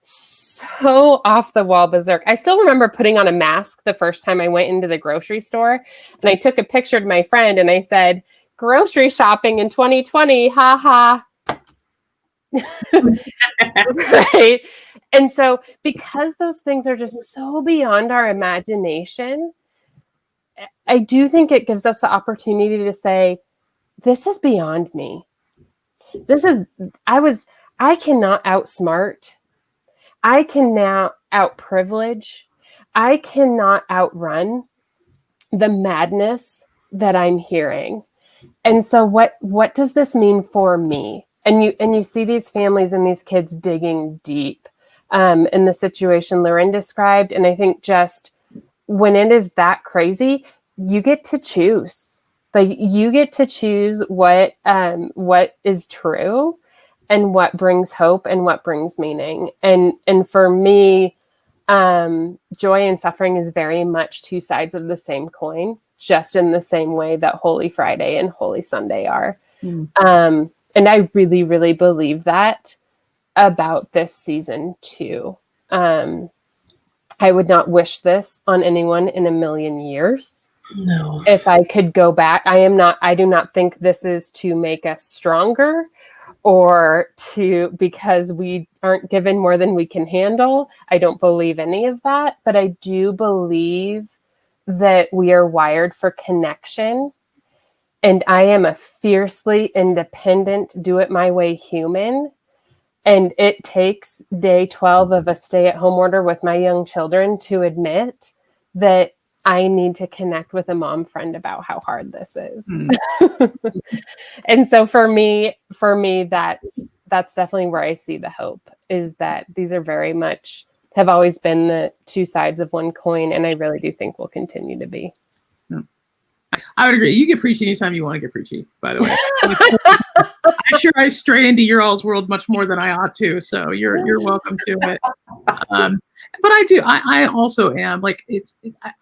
So off the wall berserk. I still remember putting on a mask the first time I went into the grocery store, and I took a picture to my friend and I said, grocery shopping in 2020, ha ha. Right. And so because those things are just so beyond our imagination, I do think it gives us the opportunity to say, this is beyond me. I cannot outsmart. I can now out-privilege. I cannot outrun the madness that I'm hearing. And so what does this mean for me? And you see these families and these kids digging deep in the situation Lauren described. And I think just when it is that crazy, you get to choose. Like, you get to choose what is true and what brings hope and what brings meaning. And for me, joy and suffering is very much two sides of the same coin, just in the same way that Holy Friday and Holy Sunday are. And I really, really believe that about this season too. I would not wish this on anyone in a million years. No. If I could go back, I do not think this is to make us stronger, or because we aren't given more than we can handle. I don't believe any of that, but I do believe that we are wired for connection. And I am a fiercely independent, do it my way human. And it takes day 12 of a stay-at-home order with my young children to admit that I need to connect with a mom friend about how hard this is. And so for me, that's definitely where I see the hope, is that these are very much have always been the two sides of one coin, and I really do think will continue to be. I would agree. You get preachy anytime you want to get preachy, by the way. I'm sure I stray into your all's world much more than I ought to, so you're welcome to it. But I also am like,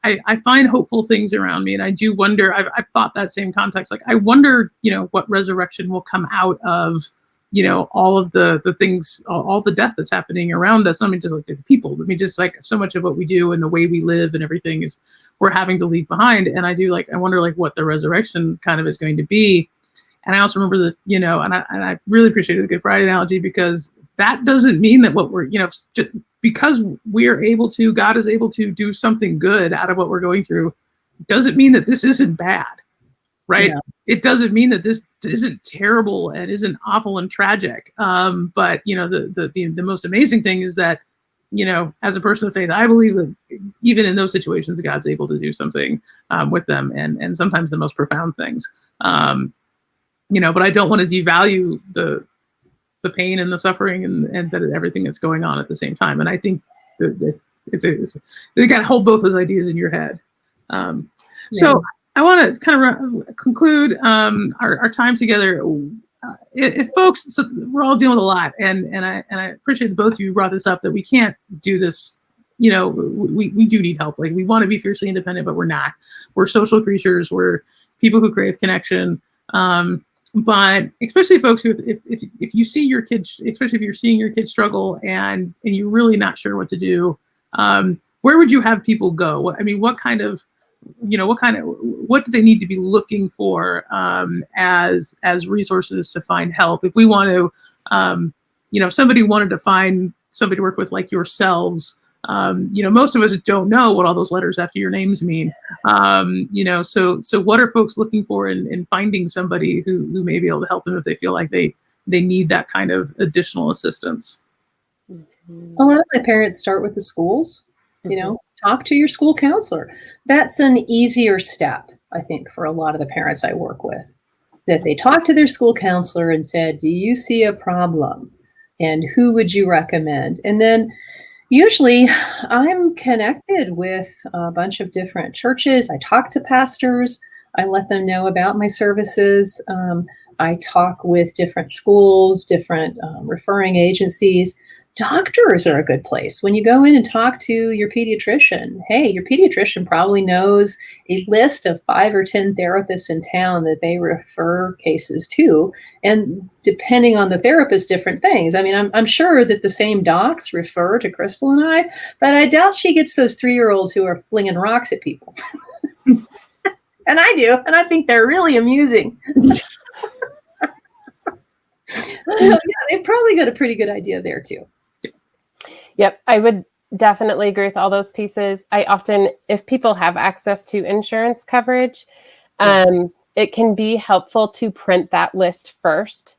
I find hopeful things around me, and I do wonder, I've thought that same context, like I wonder, what resurrection will come out of, all of the things, all the death that's happening around us. I mean, just like the people, I mean, just like so much of what we do and the way we live and everything is we're having to leave behind. And I wonder like what the resurrection kind of is going to be. And I also remember that, and I really appreciated the Good Friday analogy, because that doesn't mean that what we're, just because God is able to do something good out of what we're going through, doesn't mean that this isn't bad, right? Yeah. It doesn't mean that this isn't terrible and isn't awful and tragic. But the most amazing thing is that, as a person of faith, I believe that even in those situations, God's able to do something with them, and sometimes the most profound things. But I don't want to devalue the pain and the suffering and that everything that's going on at the same time. And I think that you got to hold both those ideas in your head. So I want to kind of conclude our time together. If folks, so we're all dealing with a lot, and I appreciate that both of you brought this up, that we can't do this. We do need help. Like, we want to be fiercely independent, but we're not. We're social creatures. We're people who crave connection. But especially folks who, if you see your kids, especially if you're seeing your kids struggle and you're really not sure what to do, where would you have people go? What do they need to be looking for as resources to find help? If we want to, if somebody wanted to find somebody to work with like yourselves, most of us don't know what all those letters after your names mean. So what are folks looking for in finding somebody who may be able to help them if they feel like they need that kind of additional assistance? A lot of my parents start with the schools, talk to your school counselor. That's an easier step, I think, for a lot of the parents I work with, that they talk to their school counselor and said, do you see a problem? And who would you recommend? And then usually I'm connected with a bunch of different churches. I talk to pastors. I let them know about my services. I talk with different schools, different referring agencies. Doctors are a good place. When you go in and talk to your pediatrician, hey, your pediatrician probably knows a list of 5 or 10 therapists in town that they refer cases to. And depending on the therapist, different things. I mean, I'm sure that the same docs refer to Crystal and I, but I doubt she gets those 3-year-olds who are flinging rocks at people. And I do. And I think they're really amusing. So yeah, they've probably got a pretty good idea there too. Yep, I would definitely agree with all those pieces. I often, if people have access to insurance coverage, it can be helpful to print that list first.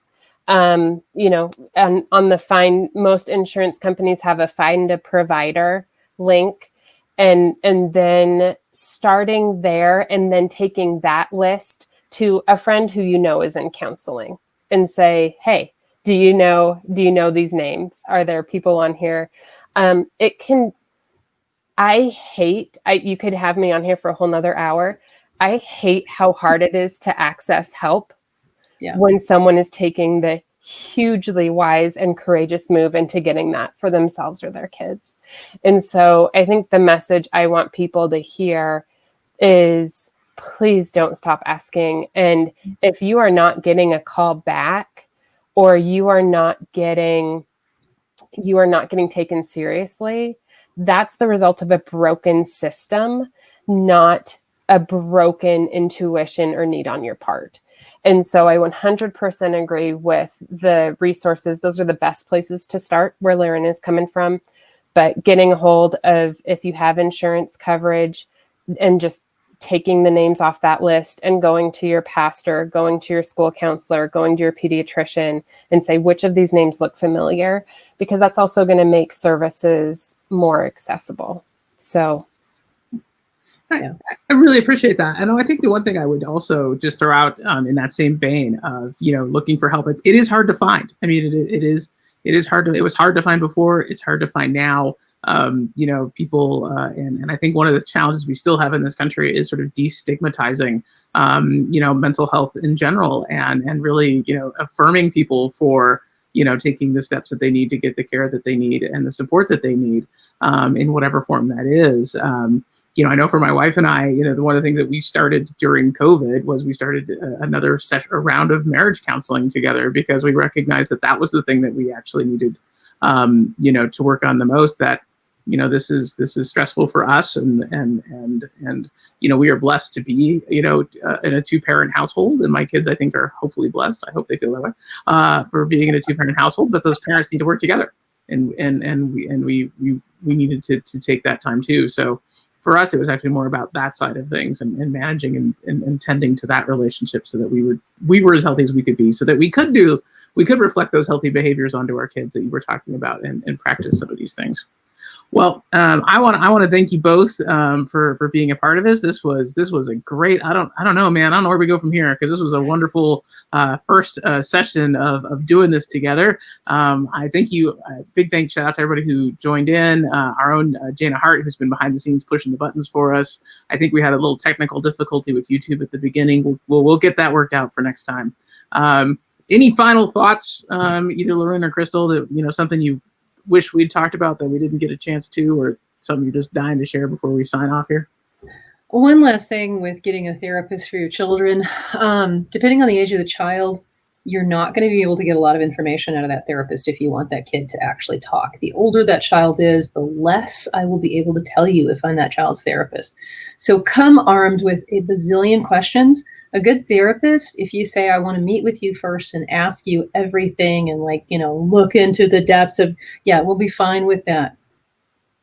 And on the find, most insurance companies have a find a provider link, and then starting there and then taking that list to a friend who is in counseling and say, hey, do you know these names? Are there people on here? You could have me on here for a whole nother hour. I hate how hard it is to access help when someone is taking the hugely wise and courageous move into getting that for themselves or their kids. And so I think the message I want people to hear is, please don't stop asking. And if you are not getting a call back, or you are not getting taken seriously, that's the result of a broken system, not a broken intuition or need on your part. And so I 100% agree with the resources. Those are the best places to start, where Lauren is coming from. But getting a hold of, if you have insurance coverage, and just taking the names off that list and going to your pastor, going to your school counselor, going to your pediatrician and say, which of these names look familiar? Because that's also going to make services more accessible. So I really appreciate that. And I think the one thing I would also just throw out in that same vein of, looking for help, it is hard to find. I mean, it is hard to, it was hard to find before. It's hard to find now. People, and I think one of the challenges we still have in this country is sort of destigmatizing, mental health in general, and really, affirming people for, taking the steps that they need to get the care that they need and the support that they need, in whatever form that is. I know for my wife and I, one of the things that we started during COVID was we started a round of marriage counseling together, because we recognized that was the thing that we actually needed, to work on the most. That, this is stressful for us, and we are blessed to be, in a 2-parent household, and my kids, I think, are hopefully blessed. I hope they feel that way, for being in a 2-parent household. But those parents need to work together, and we needed to take that time too. So for us, it was actually more about that side of things, and managing and tending to that relationship, so that we were as healthy as we could be, so that we could reflect those healthy behaviors onto our kids that you were talking about, and practice some of these things. Well, I want to thank you both for being a part of this. This was a great. I don't know, man. I don't know where we go from here, because this was a wonderful first session of doing this together. I thank you. Big thanks, shout out to everybody who joined in. Our own Jana Hart, who's been behind the scenes pushing the buttons for us. I think we had a little technical difficulty with YouTube at the beginning. We'll get that worked out for next time. Any final thoughts, either Lauren or Crystal, that something you wish we'd talked about that we didn't get a chance to, or something you're just dying to share before we sign off here? One last thing with getting a therapist for your children, depending on the age of the child, you're not going to be able to get a lot of information out of that therapist if you want that kid to actually talk. The older that child is, the less I will be able to tell you if I'm that child's therapist. So come armed with a bazillion questions. A good therapist, if you say, I want to meet with you first and ask you everything and look into the depths of, we'll be fine with that.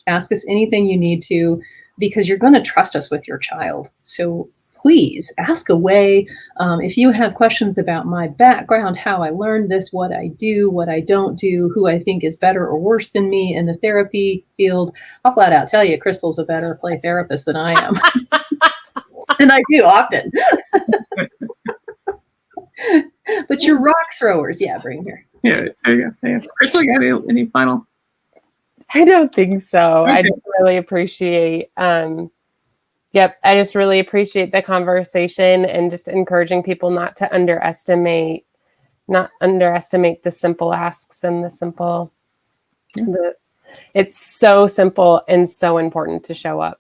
Ask us anything you need to, because you're going to trust us with your child. So please ask away. If you have questions about my background, how I learned this, what I do, what I don't do, who I think is better or worse than me in the therapy field, I'll flat out tell you, Crystal's a better play therapist than I am. And I do often. But your rock throwers, bring here. Yeah, there you go. Yeah. Crystal, you got any final? I don't think so. Okay. I just really appreciate I just really appreciate the conversation, and just encouraging people not to underestimate the simple asks and the simple. It's so simple and so important to show up.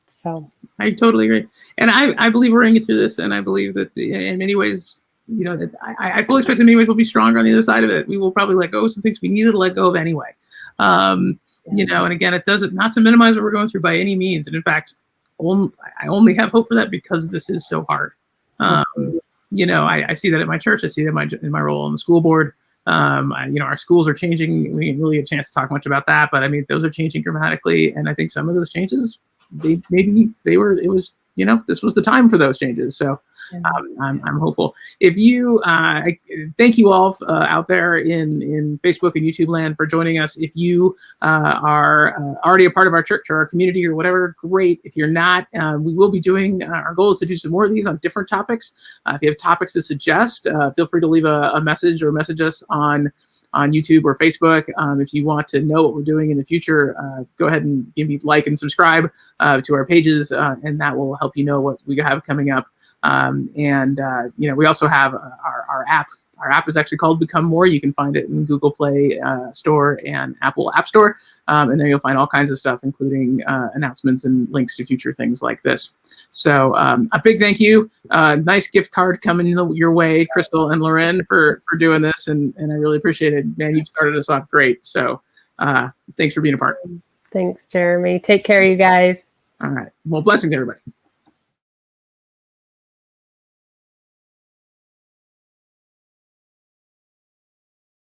So I totally agree, and I believe we're going to get through this, and I believe that in many ways, that I fully expect in many ways we'll be stronger on the other side of it. We will probably let go of some things we needed to let go of anyway. And again, it doesn't, not to minimize what we're going through by any means, and in fact, I only have hope for that, because this is so hard. I see that at my church. I see that in my role on the school board. Our schools are changing. We didn't really get a chance to talk much about that, but I mean, those are changing dramatically, and I think some of those changes, this was the time for those changes. So I'm hopeful. If you, thank you all out there in Facebook and YouTube land for joining us. If you are already a part of our church or our community or whatever, great. If you're not, we will be doing, our goal is to do some more of these on different topics. If you have topics to suggest, feel free to leave a message or message us on YouTube or Facebook. If you want to know what we're doing in the future, go ahead and give me like and subscribe to our pages, and that will help you know what we have coming up. We also have our app. Our app is actually called Become More. You can find it in Google Play Store and Apple App Store. And there you'll find all kinds of stuff, including announcements and links to future things like this. So a big thank you. Nice gift card coming your way, Crystal and Lauren, for doing this. And I really appreciate it. Man, you've started us off great. So thanks for being a part. Thanks, Jeremy. Take care, you guys. All right. Well, blessings, everybody.